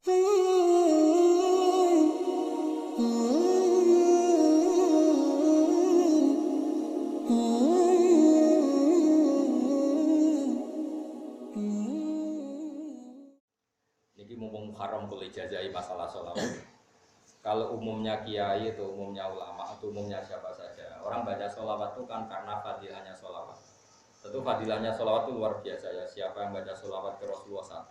Niki mumpung haram boleh jajahi masalah sholawat. Kalau umumnya kiai itu umumnya ulama atau umumnya siapa saja, orang baca sholawat itu kan karena fadilahnya sholawat. Tentu fadilahnya sholawat itu luar biasa ya. Siapa yang baca sholawat ke Rasulullah 1,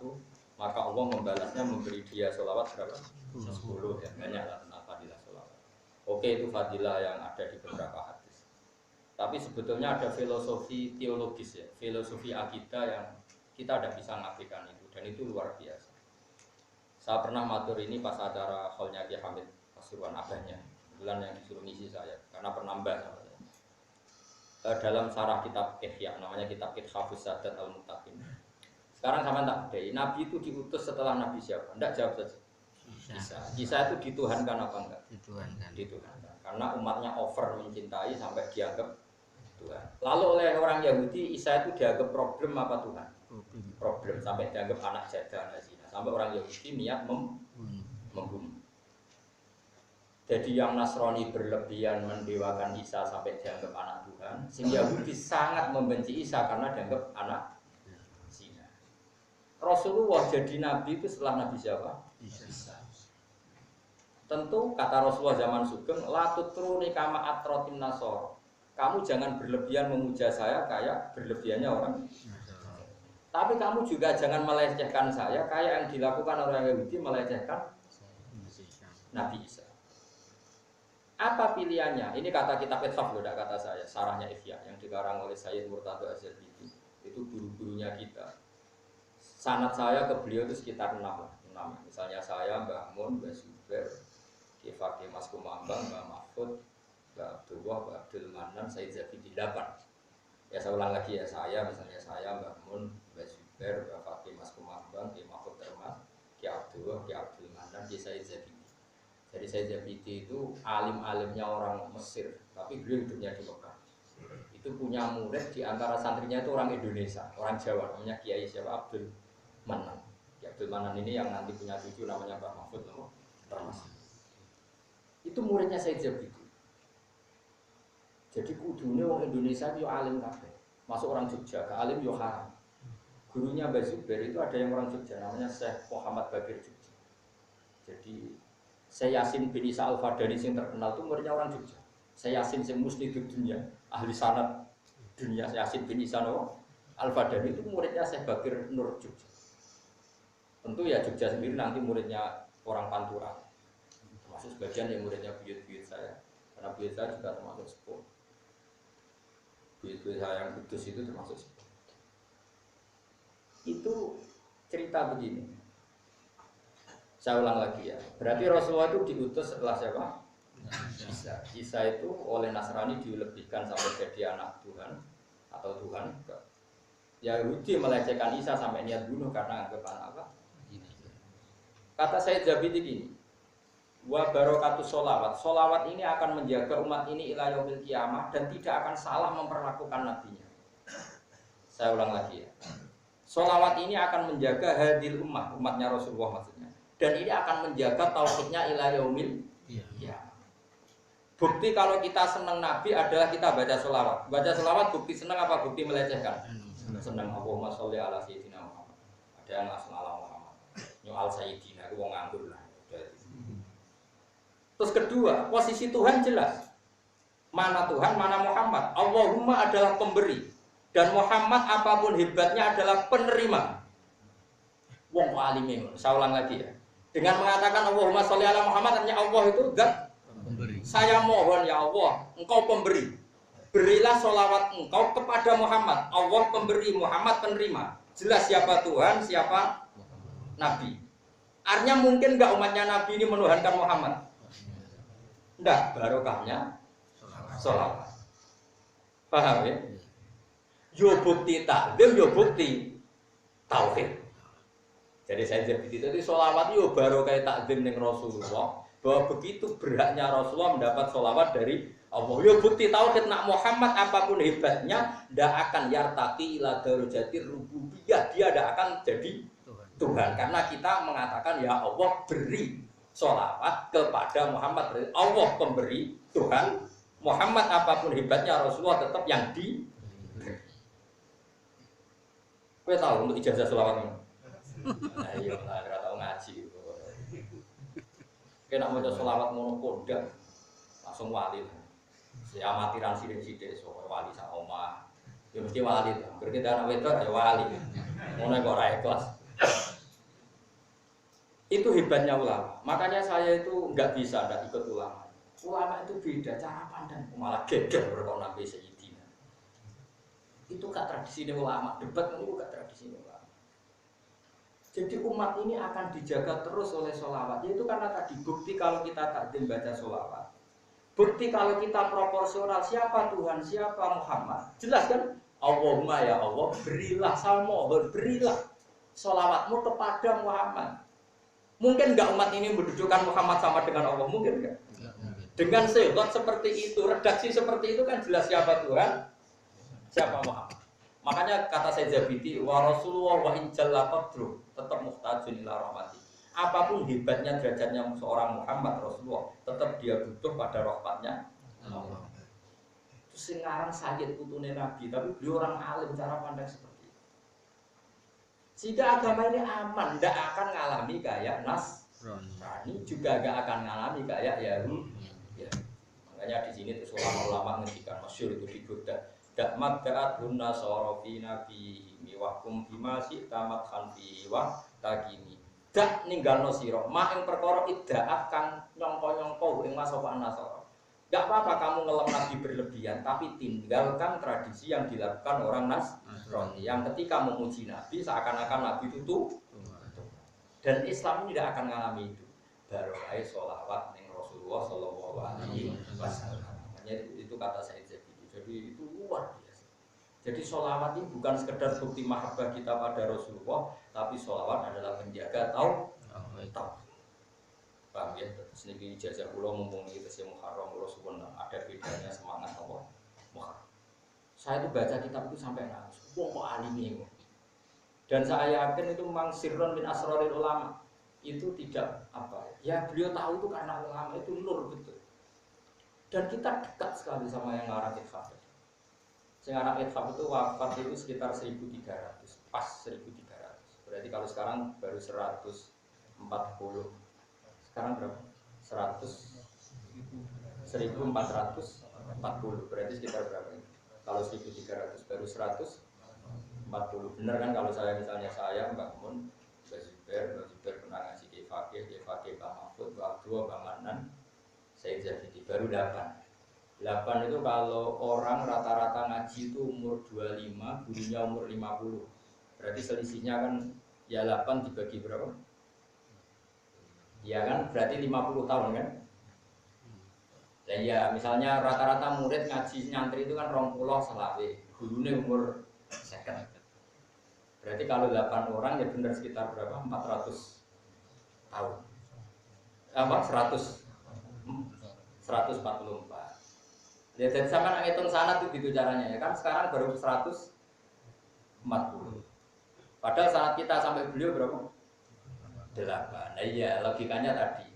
maka Allah membalasnya memberi dia sholawat berapa? 10 ya. Banyaklah tentang fadilah sholawat. Oke, itu fadilah yang ada di beberapa hadis. Tapi sebetulnya ada filosofi teologis ya, filosofi akidah yang kita tidak bisa mengaplikan itu, dan itu luar biasa. Saya pernah matur ini pas acara hallnya Ki Hamid Pasuruan abahnya, bulan yang disuruh ngisi saya, karena penambah sama saya. Dalam sarah kitab Ihya, namanya kitab Hafuz Sadat Al-Muttaqin. Sekarang sama tak bedai, Nabi itu diutus setelah Nabi siapa? Tidak jawab saja. Isa itu dituhankan apa enggak? Dituhankan. Karena umatnya over mencintai sampai dianggap Tuhan. Lalu oleh orang Yahudi, Isa itu dianggap problem apa Tuhan? Problem sampai dianggap anak jadah, anak zina. Sampai orang Yahudi niat membunuh. Jadi yang Nasrani berlebihan mendewakan Isa sampai dianggap anak Tuhan, sehingga Yahudi sangat membenci Isa karena dianggap anak zina. Rasulullah jadi nabi itu setelah Nabi siapa? Isa. Tentu kata Rasulullah zaman sugeng, la tutruni kama atrotin nasor. Kamu jangan berlebihan memuja saya kayak berlebihannya orang. Tapi kamu juga jangan melecehkan saya kayak yang dilakukan orang Yahudi melecehkan Nabi Isa. Apa pilihannya? Ini kata kitab Ithaf, tidak kata saya. Sarahnya Ihya yang dikarang oleh Sayyid Murtadha Az-Zabidi. Itu guru-gurunya kita. Sanad saya ke beliau itu sekitar 6. Misalnya saya, Mbah Mun, Mbah Zubair, Ki Fakih Mas Kumambang, Mbah Mahfud, Mbah Abdullah, Mbah Abdul Manan, Sayyid Zabidi 8. Ya saya ulang lagi ya, saya misalnya saya, Mbah Mun, Mbah Zubair, Mbah Fakih Mas Kumambang, Ki Mahfud Termas, Ki Abdullah, Ki Abdul Manan, Ki Sayyid Zabidi. Jadi Sayyid Zabidi itu alim-alimnya orang Mesir, tapi beliau hidupnya di Mekah. Itu punya murid di antara santrinya itu orang Indonesia, orang Jawa, namanya Kiai siapa? Abdul Manan. Ki Abdul Manan ini yang nanti punya cucu namanya Mbah Mahfud Termas. Itu muridnya Sayyid Zabidi. Jadi kudunya orang Indonesia itu alim kabeh. Masuk orang Jogja, ke alim yo haram. Gurunya Mbah Zubair itu ada yang orang Jogja, namanya Syekh Muhammad Bakir Jogja. Jadi Saya Yasin bin Isa Al-Fadani yang terkenal itu muridnya orang Jogja. Saya Yasin yang musnid dunia, ahli sanad dunia. Saya Yasin bin Isa Al-Fadani itu muridnya Syekh Bakir Nur Jogja. Tentu ya Jogja sendiri nanti muridnya orang Pantura. Termasuk sebagian yang muridnya buyut-buyut saya. Karena buyut saya juga termasuk sepuh. Buyut-buyut saya yang kudus itu termasuk sepuh. Itu cerita begini. Saya ulang lagi ya. Berarti Rasulullah itu diutus setelah siapa? Isa. Isa itu oleh Nasrani dilebihkan sampai jadi anak Tuhan atau Tuhan. Yahudi melecehkan Isa sampai niat bunuh karena anggapan apa? Kata Sayyid Zabidi gini, wa barokatu sholawat. Sholawat ini akan menjaga umat ini ila yaumil qiyamah dan tidak akan salah memperlakukan nabinya. Saya ulang lagi ya. Sholawat ini akan menjaga hadil umatnya Rasulullah maksudnya. Dan ini akan menjaga tauhidnya ila yaumil qiyamah. Bukti kalau kita senang Nabi adalah kita baca sholawat. Baca sholawat bukti senang apa bukti melecehkan? Senang. Allahumma sholli ala sayyidina Muhammad. Ada yang langsung ala Muhammad. Nyual sayyidina itu wong nganggur lah. Terus kedua, posisi Tuhan jelas. Mana Tuhan, mana Muhammad. Allahumma adalah pemberi dan Muhammad apapun hebatnya adalah penerima. Wong alimin. Saya ulang lagi ya. Dengan mengatakan Allahumma sholli ala Muhammad, artinya Allah itu zat pemberi. Saya mohon ya Allah, Engkau pemberi. Berilah sholawat Engkau kepada Muhammad. Allah pemberi, Muhammad penerima. Jelas siapa Tuhan, siapa Nabi. Artinya mungkin enggak umatnya Nabi ini menuhankan Muhammad? Enggak, barokahnya sholawat. Paham ya? Yo bukti takdim, yo bukti tauhid. Jadi saya jadi itu sholawat yo baru kayak takdim dengan Rasulullah bahwa begitu beratnya Rasulullah mendapat sholawat dari Allah. Yo bukti tauhid nak Muhammad apapun hebatnya tidak akan yartaqi ila darajati rububiyah, dia tidak akan jadi Tuhan. Karena kita mengatakan ya Allah beri sholawat kepada Muhammad. Allah pemberi, Tuhan. Muhammad apapun hebatnya Rasulullah tetap yang di. Kowe tahu untuk ijazah sholawat ini? Nah iya lah, ora tau ngaji. Kena maca sholawat ngono kondang langsung wali. Si amatiran sithik-sithik sok wali sak omah. Ya mesti wali. Berarti anak wedok ya wali. Ngono kok ora ikhlas. Itu hebatnya ulama. Makanya saya itu enggak bisa enggak ikut ulama. Ulama itu beda cara pandang, malah geger berkon Nabi Sayyidina. Itu gak tradisi ulama, debat itu gak tradisi ulama. Jadi umat ini akan dijaga terus oleh sholawat. Yaitu karena tadi bukti kalau kita takdim baca sholawat. Bukti kalau kita proporsional siapa Tuhan, siapa Muhammad. Jelas kan? Allahumma ya Allah, berilah salmo, berilah sholawatmu kepada Muhammad. Mungkin enggak umat ini mendudukkan Muhammad sama dengan Allah? Mungkin enggak? Dengan segot seperti itu, redaksi seperti itu kan jelas siapa Tuhan, siapa Muhammad. Makanya kata Sayyid Zabidi, wa Rasulullah wa injalla qadru tetap muhtajun ila rahmati. Apapun hebatnya derajatnya seorang Muhammad Rasulullah, tetap dia butuh pada rahmatnya Allah. Itu singarang Sayyid putune Nabi, tapi beliau orang alim cara pandang seperti itu. Sehingga agama ini aman, tidak akan ngalami kayak Nasrani, juga gak akan ngalami kayak Yahudi. Ya. Makanya di sini tuh ulama ngendikan masyhur itu di Buddha. Dakmat da'at hunna sorofi nabi miwakum bimasi tamat khanfi wa takimi. Dak ninggalno sira mak ing perkara iddaat kang nyongko-nyongko ing masokan nasara. Gak apa-apa kamu ngelem nabi berlebihan, tapi tinggalkan tradisi yang dilakukan orang Nasrani yang ketika memuji nabi seakan-akan nabi itu tuh. Dan Islam ini tidak akan mengalami itu. Barokah sholawat ning Rasulullah sallallahu alaihi wasallam. Itu kata Sayyid Zabidi. Jadi itu luar biasa. Jadi sholawat ini bukan sekedar bukti mahabbah kita pada Rasulullah, tapi sholawat adalah penjaga tauhid. Paham ya? Terus niki ijazah kula mumpung iki tesih Muharram kula suwun ada bedanya semangat Allah Muharram. Saya itu baca kitab itu sampai nangis. Wong kok alimi kok. Dan saya yakin itu memang sirron min asrarul ulama. Itu tidak apa ya, beliau tahu itu karena ulama itu nur betul. Dan kita dekat sekali sama yang ngarang Ithaf. Yang ngarang Ithaf itu wafat itu sekitar 1300, pas 1300. Berarti kalau sekarang baru 140. Sekarang berapa? 1440. Berarti sekitar berapa ini? Kalau 1300 baru 140. Benar kan kalau saya misalnya Mbak Mun, Mbak Zubair pernah ngasih ke Fakih, Pak Mahfud, Pak Abdul, Pak Manan, Sayyid Zabidi baru 8 itu kalau orang rata-rata ngaji itu umur 25, gurunya umur 50. Berarti selisihnya kan ya 8 dibagi berapa? Ya kan berarti 50 tahun kan? Dan ya misalnya rata-rata murid ngaji nyantri itu kan 20 selawe, gurunya umur 50. Berarti kalau 8 orang ya benar sekitar berapa? 400 tahun. Apa? 144. Ya jadi sama ngitung sana tuh gitu caranya ya kan sekarang baru 140. Padahal saat kita sampai beliau berapa? 8. Nah iya logikanya tadi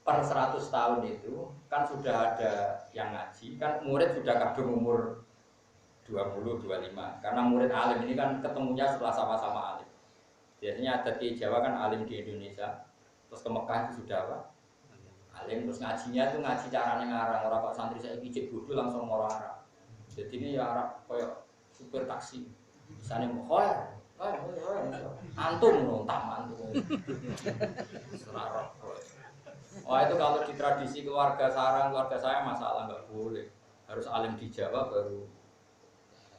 per 100 tahun itu kan sudah ada yang ngaji kan murid sudah kadung umur 20, 25. Karena murid alim ini kan ketemunya setelah sama-sama alim. Biasanya ada di Jawa kan alim di Indonesia. Terus ke Mekah itu sudah apa? Alim. Terus ngajinya itu ngaji caranya ngarang. Orang kok santri saya pijik bodoh langsung ngorang Arab. Jadi ini ya Arab kayak supir taksi. Misalnya mau antum nontam antum. Serarok. Oh itu kalau di tradisi keluarga sarang keluarga saya masalah nggak boleh. Harus alim di Jawa baru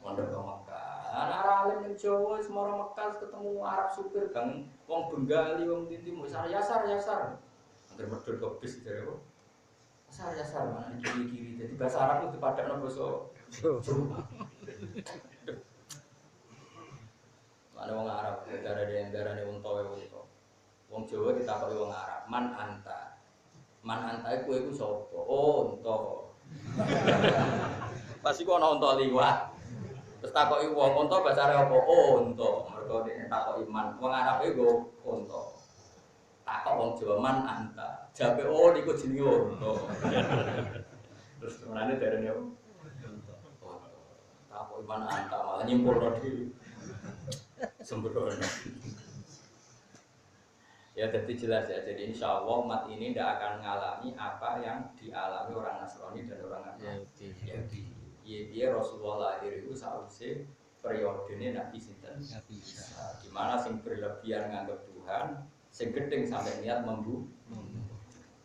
mondok ke Mekah. Anak alim di Jawa semua orang Mekah ketemu Arab supir gang wong Bengali wong Tinti mau yasar. Angger medhot ke bis dari apa? Yasar mana di kiri. Jadi bahasa Arab itu padakno basa Jawa. Mana wong Arab negara unta. Wong Jawa ditakoki wong Arab, man anta. Man anta iku sapa? Oh, unta. Pasti kok ana unta liwat. Terus takoki wong unta bahasa Arab apa? Oh, unta. Mergo mergo nek takok iman. Wong Arab e go unta. Takok wong Jawa man anta. Jawabe oh niku jenenge unta. Terus menane darane apa? Takok iman anta malah nyimpulno dhewe. Sembrono. Ya jadi jelas ya. Jadi insya Allah umat ini tidak akan mengalami apa yang dialami orang Nasrani dan orang Yahudi. Iya Rasulullah lahir itu sausé periodenya Nabi Sinten. Di mana sing berlebihan nganggap Tuhan, sing gedeng sampai niat membunuh.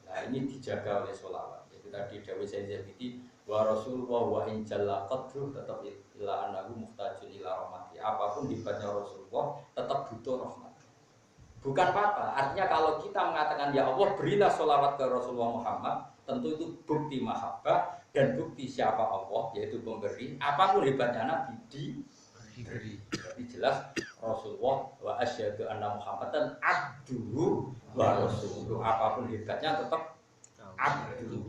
Nah ini dijaga oleh sholawat. Itu tadi Dawei Sayyid Zabidi wa Rasulullah wa in jalla qadruh tetap ila anahu muhtajun ila rahmati. Apapun hebatnya Rasulullah tetap butuh rahmat. Bukan apa-apa. Artinya kalau kita mengatakan ya Allah berilah sholawat ke Rasulullah Muhammad, tentu itu bukti mahabbah dan bukti siapa Allah, yaitu pemberi. Apapun hebatnya Nabi diberi. Jadi jelas Rasulullah wa asyhadu anna Muhammadan abduhu wa rasuluh. Apapun hebatnya tetap abdu.